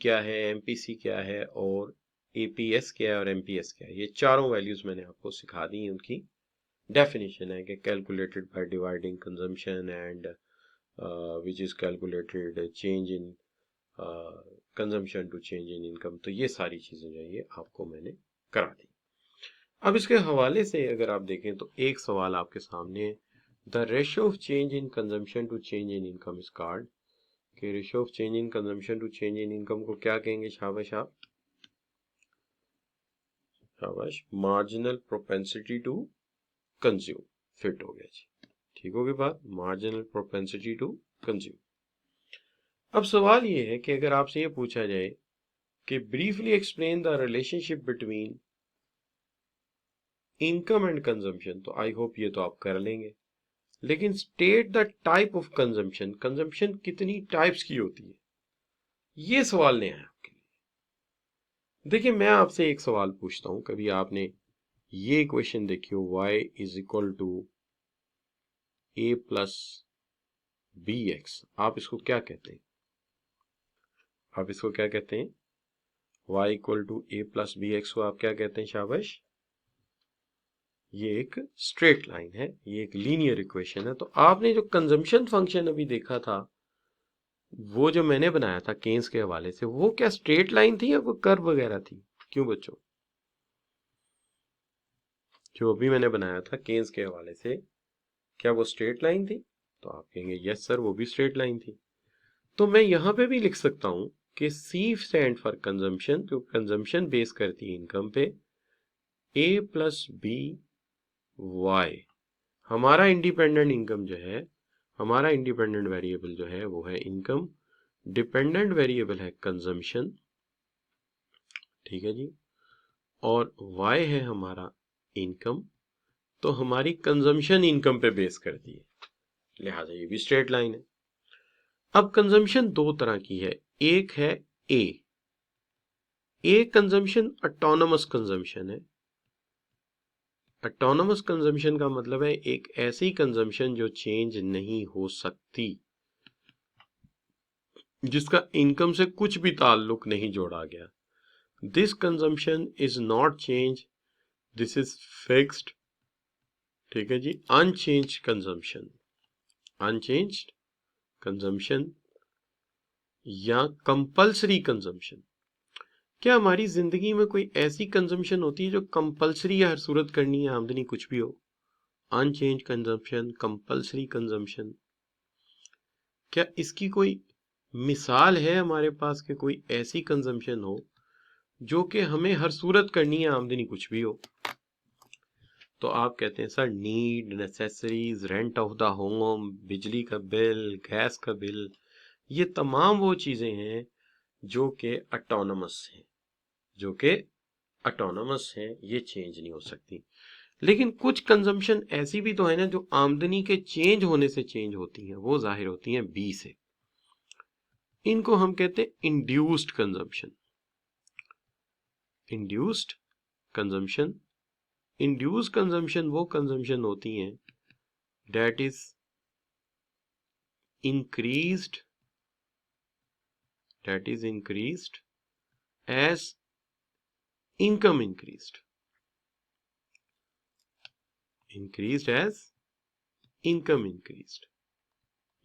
क्या है, एमपीसी क्या है और एपीएस क्या है और एमपीएस क्या है। ये चारों वैल्यूज मैंने आपको सिखा दी हैं। उनकी डेफिनेशन है कि calculated by dividing consumption and which is calculated change in consumption to change in income. तो ये सारी चीजें जो है ये आपको मैंने करा दी। अब इसके हवाले से अगर आप देखें तो एक सवाल आपके सामने है, the ratio of change in consumption to change in income is called, कि ratio of change in consumption to change in income को क्या कहेंगे शाबाश आप, शाबाश, marginal propensity to consume. Fit हो गया जी, ठीक होगी बात, मार्जिनल प्रोपेंसिटी टू कंज्यूम। अब सवाल ये है कि अगर आपसे ये पूछा जाए कि briefly explain the relationship between income and consumption, तो आई होप ये तो आप कर लेंगे, लेकिन state the type of consumption, consumption कितनी टाइप्स की होती है, ये सवाल नया है आपके लिए। देखिए मैं आपसे एक सवाल पूछता हूं, कभी आपने ये इक्वेशन देखी हो, y is equal to a plus B X, आप इसको क्या कहते हैं, आप इसको क्या कहते हैं, y equal to a plus B X को आप क्या कहते हैं शाबाश, ये एक स्ट्रेट लाइन है, ये एक लीनियर इक्वेशन है। तो आपने जो कंजम्पशन फंक्शन अभी देखा था, वो जो मैंने बनाया था केन्स के हवाले से, वो क्या स्ट्रेट लाइन थी या कोई कर्व वगैरह थी, क्यों बच्चों, जो अभी मैंने बनाया था केन्स के हवाले से, क्या वो स्ट्रेट लाइन थी, तो आप कहेंगे यस सर वो भी स्ट्रेट लाइन थी। तो मैं यहां पे भी लिख सकता हूं कि सी स्टैंड फॉर कंजम्पशन, जो कंजम्पशन बेस करती है इनकम पे, ए प्लस बी वाई, हमारा इंडिपेंडेंट इनकम जो है, हमारा इंडिपेंडेंट वेरिएबल जो है वो है इनकम, डिपेंडेंट वेरिएबल है कंजम्पशन, ठीक है जी, और y है हमारा इनकम, तो हमारी कंजम्पशन इनकम पे बेस करती है, लिहाजा ये भी स्ट्रेट लाइन है। अब कंजम्पशन दो तरह की है, एक है ए कंजम्पशन ऑटोनोमस कंजम्पशन है। ऑटोनोमस कंजम्पशन का मतलब है एक ऐसी कंजम्पशन जो चेंज नहीं हो सकती, जिसका इनकम से कुछ भी ताल्लुक नहीं जोड़ा गया। This consumption is not change, this is fixed, ठीक है जी, अनचेंज कंजम्पशन, अनचेंज्ड कंजम्पशन या कंपल्सरी कंजम्पशन। क्या हमारी जिंदगी में कोई ऐसी कंजम्पशन होती है जो कंपल्सरी है, हर सूरत करनी है, आमदनी कुछ भी हो, अनचेंज कंजम्पशन, कंपल्सरी कंजम्पशन, क्या इसकी कोई मिसाल है हमारे पास कि कोई ऐसी कंजम्पशन हो जो कि हमें हर सूरत करनी है, आमदनी कुछ भी हो। तो आप कहते हैं sir need, necessaries, rent of the home, बिजली का बिल, गैस का बिल, ये तमाम वो चीजें हैं जो कि ऑटोनोमस हैं, जो कि ऑटोनोमस हैं, ये चेंज नहीं हो सकती। लेकिन कुछ कंजम्पशन ऐसी भी तो है ना जो आमदनी के चेंज होने से चेंज होती हैं, वो जाहिर होती हैं बी से, इनको हम कहते हैं induced consumption, induced consumption. Induced consumption वो कंजम्पशन होती हैं that is increased, that is increased as income increased, increased as income increased,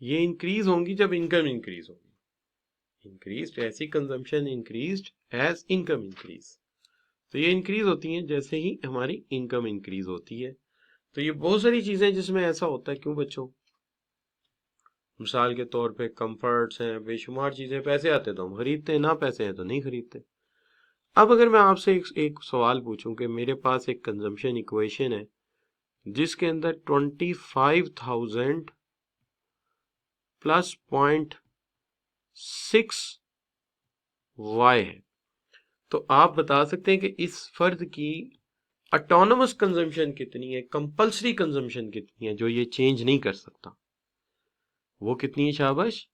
ये इंक्रीज होंगी जब इनकम इंक्रीज होगी, इंक्रीज्ड ऐसी consumption increased as income increase, तो ये इंक्रीज होती हैं जैसे ही हमारी इनकम इंक्रीज होती है। तो ये बहुत सारी चीजें जिसमें ऐसा होता है, क्यों बच्चों, मिसाल के तौर पे कंफर्ट्स हैं, बेशुमार चीजें, पैसे आते तो हम खरीदते हैं, ना पैसे हैं तो नहीं खरीदते। अब अगर मैं आपसे एक सवाल पूछूं कि मेरे पास एक कंजम्पशन इक्वेशन है जिसके अंदर 25,000 प्लस 0.6 y है, तो आप बता सकते हैं कि इस फर्द की ऑटोनोमस कंजम्पशन कितनी है, कंपल्सरी कंजम्पशन कितनी है, जो ये चेंज नहीं कर सकता, वो कितनी है शाबाश,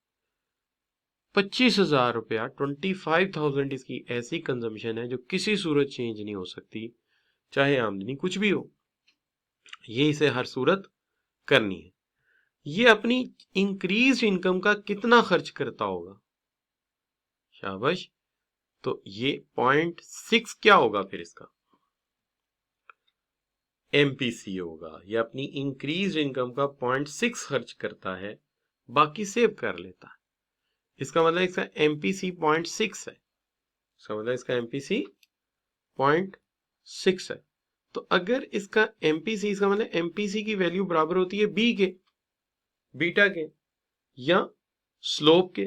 25,000 रुपया, 25,000 इसकी ऐसी कंजम्पशन है जो किसी सूरत चेंज नहीं हो सकती, चाहे आमदनी कुछ भी हो, ये इसे हर सूरत करनी है। ये अपनी इंक्रीज इनकम का कितना खर्च करता होगा, शाबाश, तो ये 0.6 क्या होगा फिर इसका? MPC होगा। ये अपनी इंक्रीज इनकम का 0.6 खर्च करता है, बाकी सेव कर लेता है। इसका मतलब इसका MPC 0.6 है। इसका मतलब इसका MPC 0.6 है। तो अगर इसका MPC, इसका मतलब MPC की वैल्यू बराबर होती है B के, बीटा के, या स्लोप के।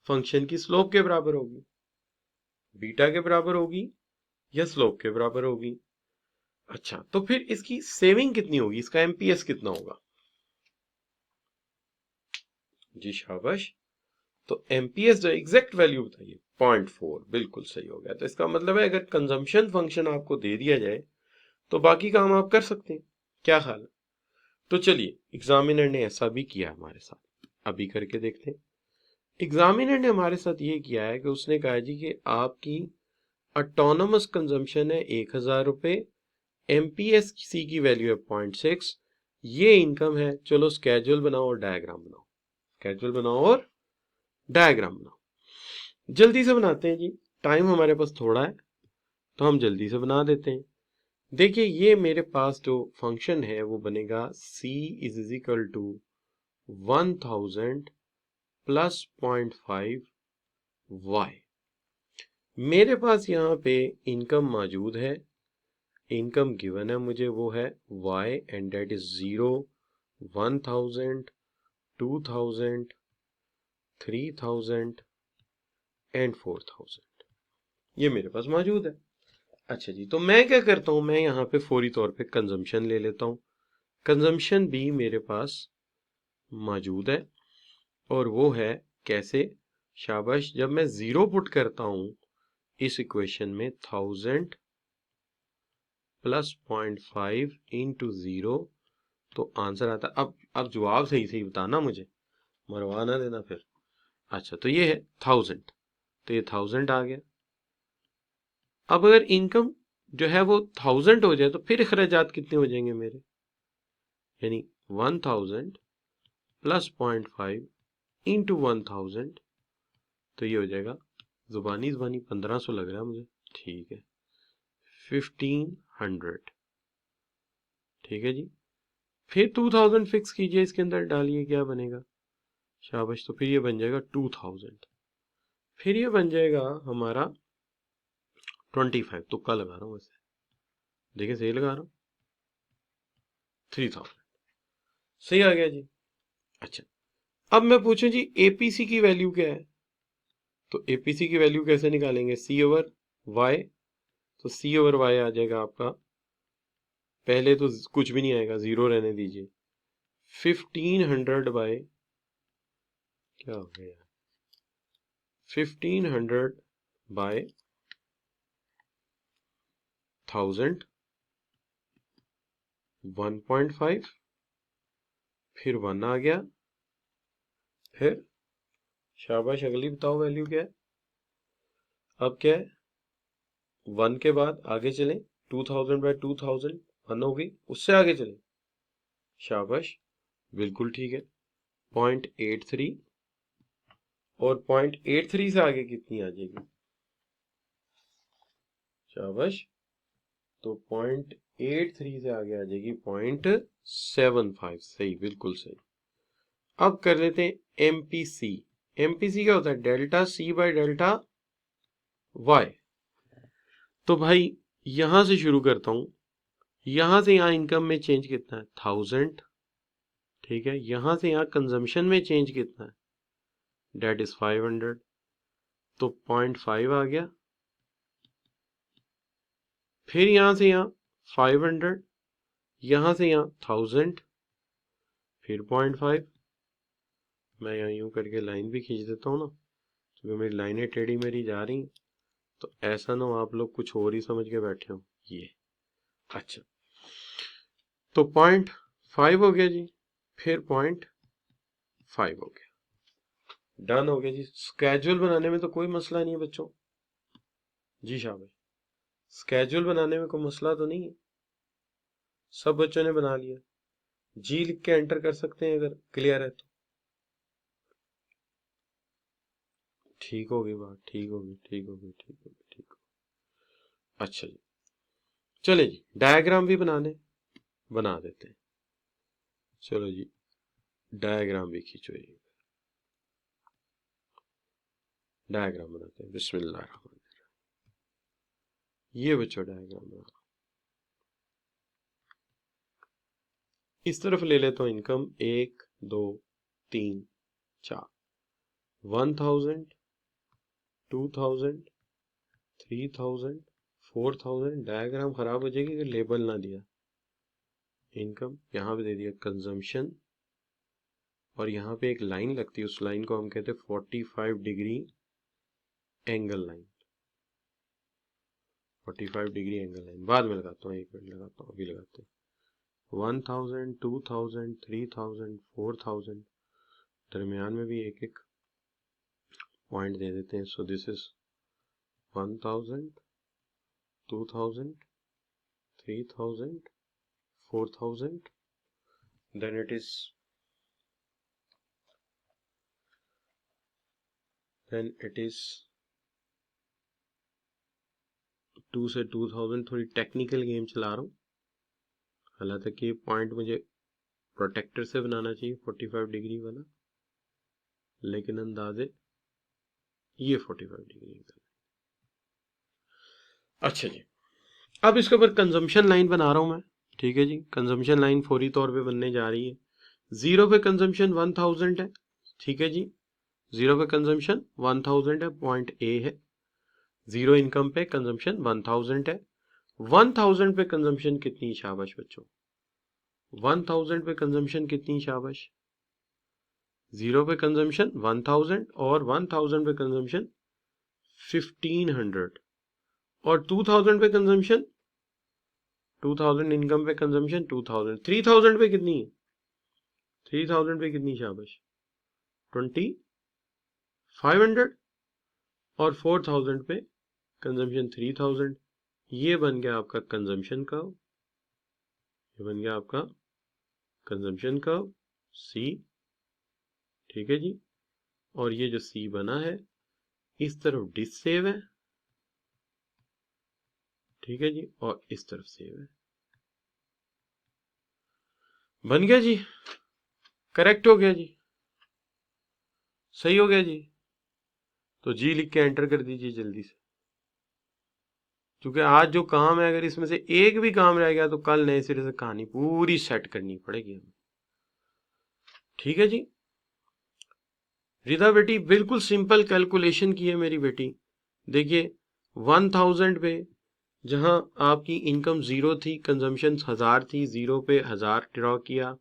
फंक्शन की स्लोप के बराबर होगी, बीटा के बराबर होगी या स्लोप के बराबर होगी। अच्छा, तो फिर इसकी सेविंग कितनी होगी? इसका MPS कितना होगा? जी शाबाश। तो MPS जो एग्जैक्ट वैल्यू बताइए, 0.4। बिल्कुल सही हो गया। तो इसका मतलब है अगर कंजम्पशन फंक्शन आपको दे दिया जाए तो बाकी काम आप कर सकते हैं। क्या ख्याल है? तो चलिए, एग्जामिनर ने ऐसा भी किया हमारे साथ, अभी करके देखते हैं। एग्जामिनर ने हमारे साथ ये किया है कि उसने कहा जी कि आपकी ऑटोनोमस कंजम्पशन है 1000 रुपये, MPSC की वैल्यू है 0.6, ये इनकम है। चलो स्केड्यूल बनाओ और डायग्राम बनाओ, स्केड्यूल बनाओ और डायग्राम बनाओ। जल्दी से बनाते हैं जी, टाइम हमारे पास थोड़ा है तो हम जल्दी से बना देते हैं। देखिए, ये मेरे पास जो फंक्शन है वो बनेगा C is equal to 1000 plus 0.5 y। मेरे पास यहाँ पे इनकम मौजूद है, इनकम गिवन है मुझे, वो है y and that is 0, 1000, 2000, 3000 and 4000। ये मेरे पास मौजूद है। अच्छा जी, तो मैं क्या करता हूँ, मैं यहाँ पे फौरी तौर पे कंजम्पशन ले लेता हूँ। कंजम्पशन भी मेरे पास मौजूद है और वो है कैसे? शाबाश, जब मैं 0 पुट करता हूँ इस इक्वेशन में, 1000 प्लस 0.5 इंटू 0, तो आंसर आता है। अब जवाब सही सही बताना मुझे, मरवा ना देना फिर। अच्छा, तो ये है 1000, तो ये 1000 आ गया। अब अगर इनकम जो है वो 1000 हो जाए तो फिर अखराजात कितने हो जाएंगे मेरे? यानी 1000 प्लस 0.5 इंटू 1000, तो ये हो जाएगा, जुबानी 1500 लग रहा है मुझे, ठीक है, 1500। ठीक है जी, फिर 2000 फिक्स कीजिए, इसके अंदर डालिए, क्या बनेगा? शाबाश, तो फिर ये बन जाएगा 2000। फिर ये बन जाएगा हमारा 25, तुक्का लगा रहा हूँ वैसे, देखिए सही लगा रहा हूँ, 3000। सही आ गया जी। अच्छा, अब मैं पूछूं जी APC की वैल्यू क्या है? तो APC की वैल्यू कैसे निकालेंगे? C over Y। तो C ओवर Y आ जाएगा आपका, पहले तो कुछ भी नहीं आएगा, 0 रहने दीजिए, 1500 बाय, क्या हो गया, 1500 बाय 1000, 1.5, फिर 1 आ गया, फिर शाबाश, अगली बताओ वैल्यू क्या है? अब क्या है, 1 के बाद आगे चलें, 2000 बाय 2000, 1 हो गई, उससे आगे चलें, शाबाश, बिल्कुल ठीक है, 0.83, और 0.83 से आगे कितनी आ जाएगी? शाबाश, तो 0.83 से आगे आ जाएगी 0.75। सही, बिल्कुल सही। अब कर लेते हैं MPC। MPC क्या होता है? Delta C by delta Y। तो भाई यहां से शुरू करता हूं, यहां से यहां इनकम में चेंज कितना है? 1000। ठीक है, यहां से यहां कंजम्पशन में चेंज कितना है? डेट इज 500, तो 0.5 आ गया। फिर यहां से यहां 500, यहां से यहां 1000, फिर 0.5। मैं यहाँ यूं करके लाइन भी खींच देता हूँ ना, क्योंकि मेरी लाइनें टेढ़ी मेरी जा रही, तो ऐसा ना हो आप लोग कुछ और ही समझ के बैठे हो ये। अच्छा, तो 0.5 हो गया जी, फिर 0.5 हो गया, डन हो गया जी। स्केड्यूल बनाने में तो कोई मसला नहीं है बच्चों। जी शाबाश, स्केड्यूल बनाने में कोई मसला तो नहीं है, सब बच्चों ने बना लिया। जी लिख के एंटर कर सकते हैं अगर क्लियर है तो। ठीक होगी बात, ठीक होगी, ठीक होगी, ठीक होगी, ठीक होगी। अच्छा जी, चले जी, डायग्राम भी बना देते हैं। चलो जी, डायग्राम भी खींचो, डायग्राम बनाते हैं। बिस्मिल्लाह, ये बच्चों डायग्राम बना, इस तरफ ले लेता हूँ इनकम 1 2 3 4, 1000, 2000, 3000, 4000। डायग्राम खराब हो जाएगी अगर लेबल ना दिया। इनकम यहाँ पे दे दिया कंजम्पशन, और यहाँ पे एक लाइन लगती है, उस लाइन को हम कहते हैं 45 degree angle line. 45 degree angle line बाद में लगाता हूँ, 1 मिनट लगाता हूँ, अभी लगाते हैं। 1000, 2000, 3000, 4000, दरमियान में भी एक एक पॉइंट दे देते हैं। So this is 1000, 2000, 3000, 4000, then it is 2 से 2000। थोड़ी टेक्निकल गेम चला रहा हूँ, हालांकि ये पॉइंट मुझे प्रोटेक्टर से बनाना चाहिए 45 डिग्री वाला, लेकिन अंदाजे ये 45 डिग्री एंगल। अच्छा जी, अब इसके ऊपर कंजम्पशन लाइन बना रहा हूं मैं। ठीक है जी, कंजम्पशन लाइन फौरी तौर पे बनने जा रही है। 0 पे कंजम्पशन 1000 है। ठीक है जी, 0 पे कंजम्पशन 1000 है, पॉइंट ए है। 0 इनकम पे कंजम्पशन 1000 है। 1000 पे कंजम्पशन कितनी शाबाश बच्चों, 1000 पे कंजम्पशन कितनी शाबाश। 0 पे कंजम्पशन 1000 और 1000 पे कंजम्पशन 1500 और 2000 पे कंजम्पशन 2000 इनकम पे कंजम्पशन 2000। 3000 पे कितनी है, 3000 पे कितनी शाबाश 2500 और 4000 पे कंजम्पशन 3000। ये बन गया आपका कंजम्पशन कर्व, ये बन गया आपका कंजम्पशन कर्व सी। ठीक है जी, और ये जो सी बना है इस तरफ डिस सेव है। ठीक है जी, और इस तरफ सेव है। बन गया जी, करेक्ट हो गया जी, सही हो गया जी। तो जी लिख के एंटर कर दीजिए जल्दी से, क्योंकि आज जो काम है अगर इसमें से एक भी काम रह गया तो कल नए सिरे से कहानी पूरी सेट करनी पड़ेगी हमें। ठीक है जी, रिदा बेटी बिल्कुल सिंपल कैलकुलेशन की है मेरी बेटी। देखिए 1000 पे जहां आपकी इनकम 0 थी, कंजम्पशन 1000 थी, 0 पे 1000 ड्रॉ किया।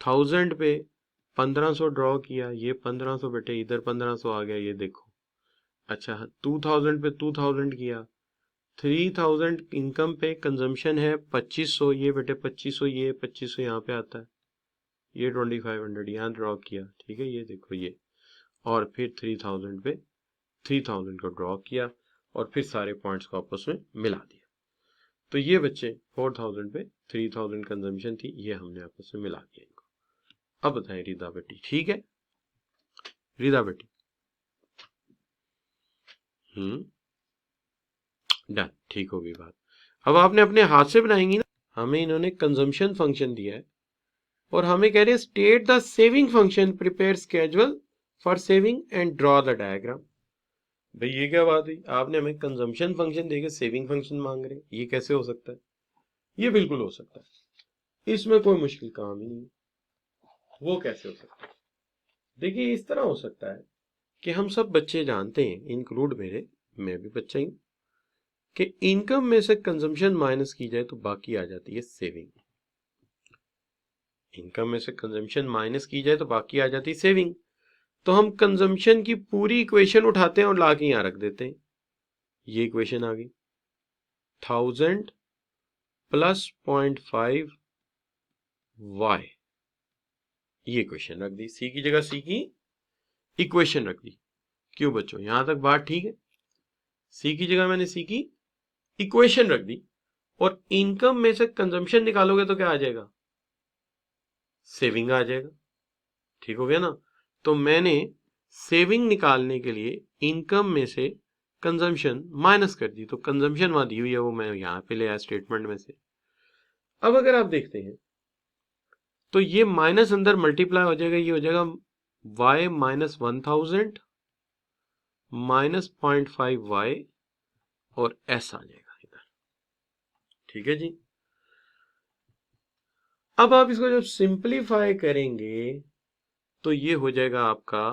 1000 पे 1500 ड्रॉ किया, ये 1500 बेटे इधर 1500 आ गया, ये देखो। अच्छा 2000 पे 2000 किया, 3000 इनकम पे कंजम्पशन है 2500, ये बेटे 2500, ये 2500 यहाँ पे आता है, ये 2500 यहाँ ड्रॉ किया। ठीक है, ये देखो ये, और फिर 3000 पे 3000 को ड्रॉ किया और फिर सारे पॉइंट्स को आपस में मिला दिया। तो ये बच्चे 4000 पे 3000 कंजम्पशन थी, ये हमने आपस में मिला दिया इनको। अब बताएं रिदा बेटी, ठीक है रिदा बेटी, डन, ठीक होगी बात। अब आपने अपने हाथ से बनाएंगी ना। हमें इन्होंने कंजम्पशन फंक्शन दिया है और हमें कह रहे हैं state the saving function, prepare schedule for saving and draw the diagram. भाई ये क्या बात हुई, आपने हमें कंजम्पशन फंक्शन देके सेविंग फंक्शन मांग रहे हैं, ये कैसे हो सकता है। ये बिल्कुल हो सकता है, इसमें कोई मुश्किल काम ही नहीं। वो कैसे हो सकता है, देखिए इस तरह हो सकता है कि हम सब बच्चे जानते हैं, इंक्लूड मेरे, मैं भी बच्चा ही, कि इनकम में से कंजम्पशन माइनस की जाए तो बाकी आ जाती है सेविंग। इनकम में से कंजम्पशन माइनस की जाए तो बाकी आ जाती है सेविंग। तो हम कंजम्पशन की पूरी इक्वेशन उठाते हैं और ला के यहां रख देते हैं। ये इक्वेशन आ गई 1000 प्लस 0.5 y, ये इक्वेशन रख दी। सी की जगह सी की इक्वेशन रख दी। क्यों बच्चों, यहां तक बात ठीक है। सी की जगह मैंने सी की इक्वेशन रख दी, और इनकम में से कंजम्पशन निकालोगे तो क्या आ जाएगा, सेविंग आ जाएगा। ठीक हो गया ना। तो मैंने सेविंग निकालने के लिए इनकम में से कंजम्पशन माइनस कर दी, तो कंजम्पशन वहां दी हुई है, वो मैं यहां पे ले आया स्टेटमेंट में से। अब अगर आप देखते हैं तो ये माइनस अंदर मल्टीप्लाई हो जाएगा, ये हो जाएगा y माइनस 1000 माइनस 0.5 y और s आ जाएगा इधर। ठीक है जी। अब आप इसको जब सिंप्लीफाई करेंगे तो ये हो जाएगा आपका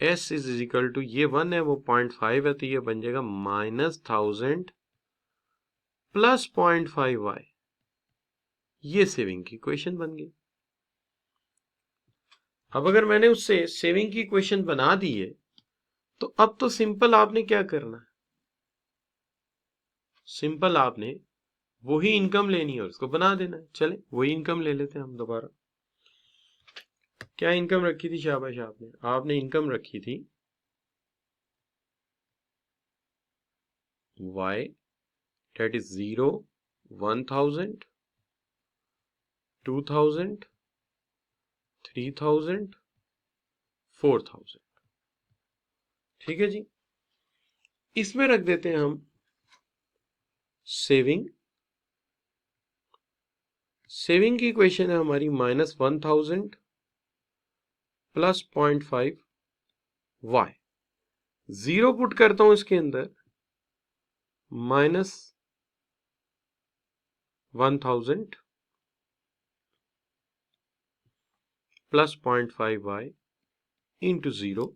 s इज इक्वल टू, ये 1 है वो 0.5 है, तो ये बन जाएगा माइनस 1000 प्लस 0.5 y। ये सेविंग की इक्वेशन बन गई। अब अगर मैंने उससे सेविंग की इक्वेशन बना दी है तो अब तो सिंपल आपने क्या करना है, सिंपल आपने वही इनकम लेनी है और उसको बना देना है। चले वही इनकम ले लेते हैं हम दोबारा। क्या इनकम रखी थी शाबाश आपने? आपने इनकम रखी थी y, that is 0, 1000, 2000, 3000, 4000। ठीक है जी। इसमें रख देते हैं हम सेविंग। सेविंग की इक्वेशन है हमारी माइनस 1000 प्लस 0.5 y। 0 पुट करता हूं इसके अंदर, माइनस 1000 प्लस 0.5 y इंटू 0,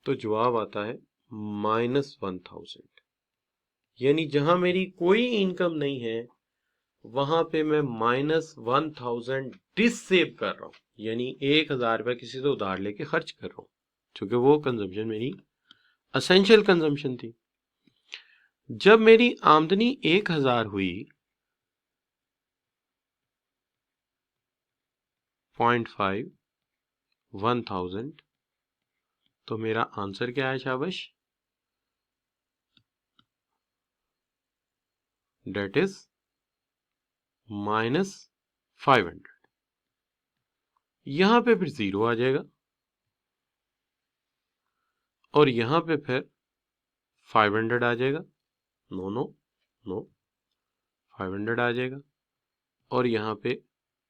तो जवाब आता है माइनस 1000। यानी जहां मेरी कोई इनकम नहीं है वहां पे मैं माइनस 1000 डिसेव कर रहा हूं, यानी 1000 रुपया किसी से उधार लेके खर्च कर रहा हूं, क्योंकि वो कंजम्पशन मेरी असेंशियल कंजम्पशन थी। जब मेरी आमदनी 1000 हुई, 0.5 1000, तो मेरा आंसर क्या है शाबाश? That is minus 500। यहां पे फिर 0 आ जाएगा और यहां पे फिर 500 आ जाएगा। नो नो नो, 500 आ जाएगा और यहां पे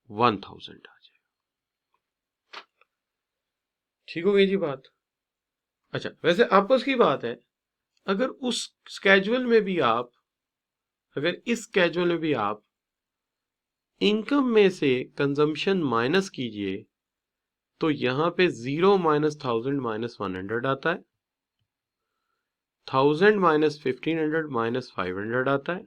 1000 आ जाएगा। ठीक हो गई जी बात। अच्छा, वैसे आपस की बात है, अगर उस स्केड्यूल में भी आप, अगर इस स्केड्यूल में भी आप इनकम में से कंजम्पशन माइनस कीजिए तो यहां पे 0 माइनस 1000 माइनस 100 आता है, 1000 माइनस 1500 माइनस 500 आता है,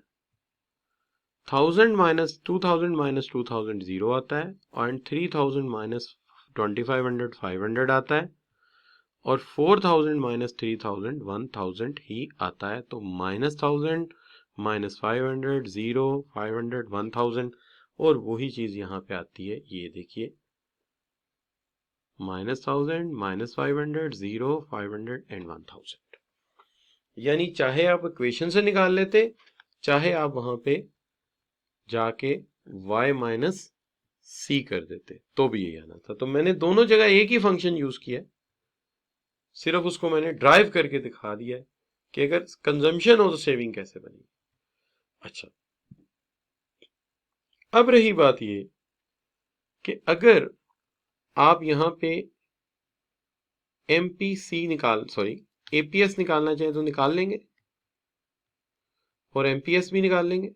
1000 माइनस 2000 माइनस 2000 0 आता है, और 3000 माइनस 2500 500 आता है, और 4000 माइनस 3000 1000 ही आता है। तो माइनस 1000 माइनस 500 0 500 1000, और वही चीज यहाँ पे आती है, ये देखिए माइनस 1000 माइनस 500 0 500 एंड 1000। यानी चाहे आप इक्वेशन से निकाल लेते, चाहे आप वहां पे जाके y माइनस सी कर देते, तो भी यही आना था। तो मैंने दोनों जगह एक ही फंक्शन यूज किया, सिर्फ उसको मैंने ड्राइव करके दिखा दिया है कि अगर कंजम्पशन हो तो सेविंग कैसे बनेगी। अच्छा, अब रही बात ये कि अगर आप यहां पे एमपीसी एपीएस निकालना चाहें तो निकाल लेंगे और एमपीएस भी निकाल लेंगे।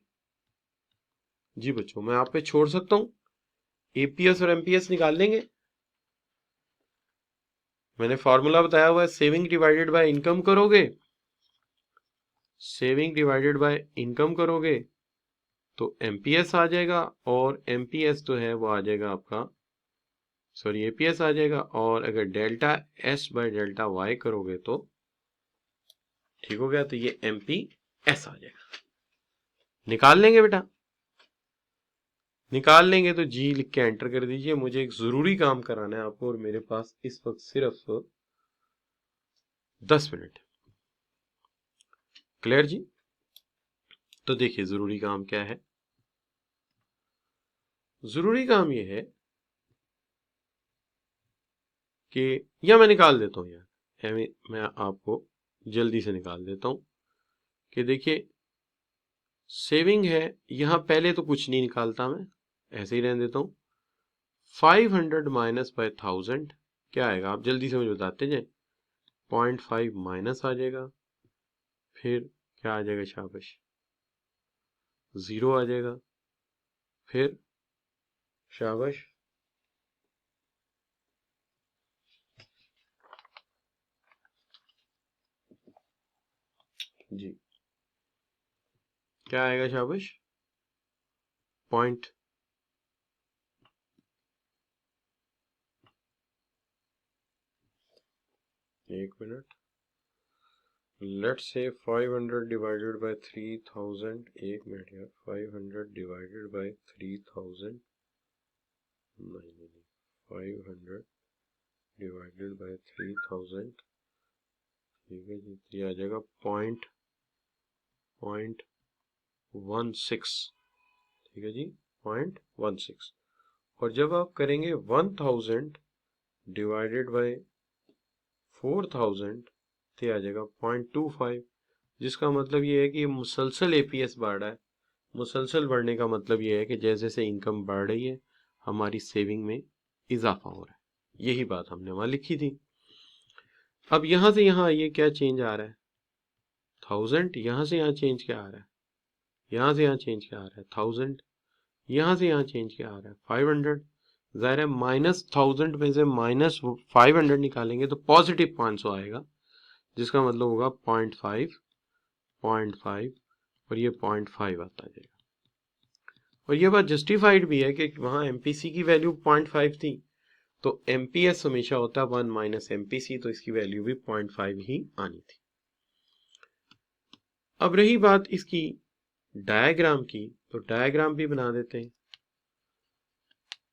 जी बच्चों, मैं आप पे छोड़ सकता हूं, एपीएस और एमपीएस निकाल लेंगे। मैंने फॉर्मूला बताया हुआ है, सेविंग डिवाइडेड बाय इनकम करोगे, सेविंग डिवाइडेड बाय इनकम करोगे तो एमपीएस आ जाएगा, और एमपीएस तो है वो आ जाएगा आपका, एपीएस आ जाएगा, और अगर delta S by delta Y करोगे तो ठीक हो गया, तो ये एमपीएस आ जाएगा। निकाल लेंगे बेटा, निकाल लेंगे तो जी लिख के एंटर कर दीजिए। मुझे एक जरूरी काम कराना है आपको, और मेरे पास इस वक्त सिर्फ 10 मिनट। क्लियर जी? तो देखिए जरूरी काम क्या है। जरूरी काम ये है कि, या मैं निकाल देता हूँ यार, मैं आपको जल्दी से निकाल देता हूँ कि देखिए सेविंग है, यहाँ पहले तो कुछ नहीं निकालता, मैं ऐसे ही रहने देता हूँ। 500 माइनस बाय 1000 क्या आएगा, आप जल्दी से मुझे बताते जाए। 0.5 माइनस आ जाएगा, फिर क्या आ जाएगा, शाबाश 0 आ जाएगा, फिर शाबाश जी, क्या आएगा, शाबाश पॉइंट, एक minute, let's say 500 divided by 3000, एक मिनट यार, 500 डिवाइडेड बाय 3000, नहीं 500 डिवाइडेड बाय 3000, ठीक है जी, ये आ जाएगा 0.16, ठीक है जी 0.16। और जब आप करेंगे 1000 डिवाइडेड बाय 4000 तो आ जाएगा 0.25, जिसका मतलब ये है कि ये मुसलसल एपीएस बढ़ रहा है। मुसलसल बढ़ने का मतलब ये है कि जैसे जैसे इनकम बढ़ रही है हमारी सेविंग में इजाफा हो रहा है, यही बात हमने वहां लिखी थी। अब यहां से यहां आइए, क्या चेंज आ रहा है, 1000, यहां से यहां चेंज क्या आ रहा है, यहां से यहां चेंज क्या आ रहा है, 1000, यहां से यहां चेंज क्या आ रहा है, 500। जाहिर है माइनस 1000 में से माइनस 500 निकालेंगे तो पॉजिटिव 500 आएगा, जिसका मतलब होगा 0.5 और ये 0.5 आता जाएगा। और ये बात जस्टिफाइड भी है कि वहां एमपीसी की वैल्यू 0.5 थी, तो एमपीएस हमेशा होता है 1 माइनस एमपीसी, तो इसकी वैल्यू भी 0.5 ही आनी थी। अब रही बात इसकी डायग्राम की, तो डायग्राम भी बना देते हैं।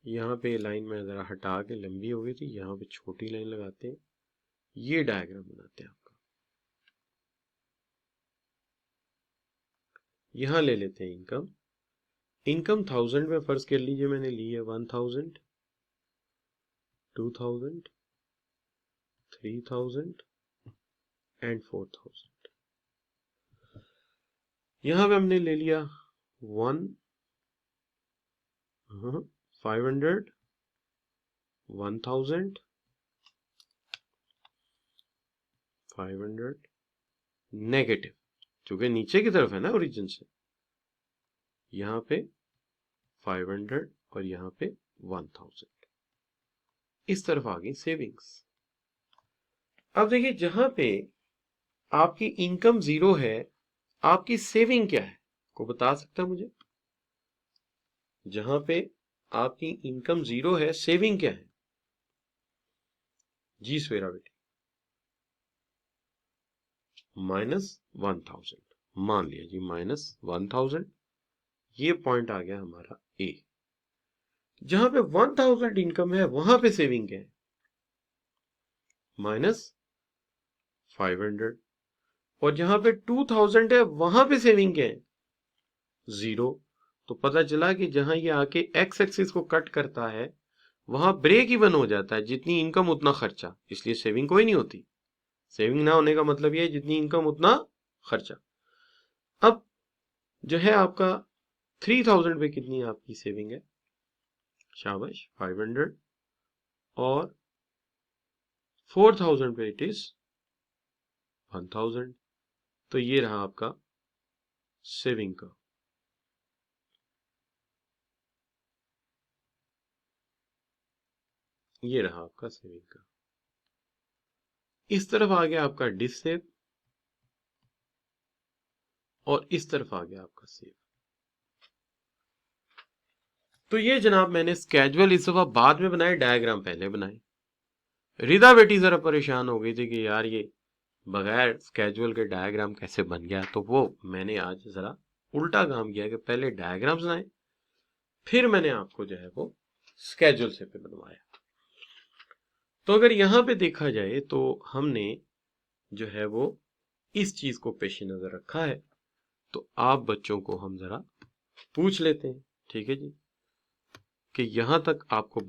यहाँ पे लाइन में जरा हटा के, लंबी हो गई थी, यहाँ पे छोटी लाइन लगाते हैं, ये डायग्राम बनाते हैं आपका। यहाँ ले लेते हैं इनकम, इनकम 1000 में फर्ज कर लीजिए मैंने ली है, 1000, 2000, 3000 एंड 4000। यहाँ पे हमने ले लिया 500, 1000, 500 नेगेटिव, क्योंकि नीचे की तरफ है ना ओरिजिन से, यहाँ पे 500 और यहाँ पे 1000, इस तरफ आ गई सेविंग्स। अब देखिए जहां पे आपकी इनकम 0 है, आपकी सेविंग क्या है, को बता सकता है मुझे? जहां पे आपकी इनकम 0 है, सेविंग क्या है? जी सवेरा बेटी, -1000, मान लिया जी -1000, ये पॉइंट आ गया हमारा ए। जहां पे 1000 इनकम है वहां पे सेविंग क्या है, -500। और जहां पे 2000 है वहां पे सेविंग क्या है, 0। तो पता चला कि जहां ये आके एक्स एक्सिस को कट करता है वहां ब्रेक इवन हो जाता है, जितनी इनकम उतना खर्चा, इसलिए सेविंग कोई नहीं होती। सेविंग ना होने का मतलब ये है जितनी इनकम उतना खर्चा। अब जो है आपका 3000 पे कितनी आपकी सेविंग है, शाबाश 500, और 4000 पे इट इज 1000। तो ये रहा आपका सेविंग का, ये रहा आपका सेविंग का। इस तरफ आ गया आपका डिसेव और इस तरफ आ गया आपका सेव। तो ये जनाब मैंने स्केजुअल इस दफा बाद में बनाए, डायग्राम पहले बनाए। रिदा बेटी जरा परेशान हो गई थी कि यार ये बगैर स्केजुअल के डायग्राम कैसे बन गया, तो वो मैंने आज जरा उल्टा काम किया कि पहले डायग्राम्स बनाए, फिर मैंने आपको जो है वो स्केजुअल से पे बनवाया। तो अगर यहां पे देखा जाए तो हमने जो है वो इस चीज को पेश नजर रखा है, तो आप बच्चों को हम जरा पूछ लेते हैं, ठीक है जी, कि यहां तक आपको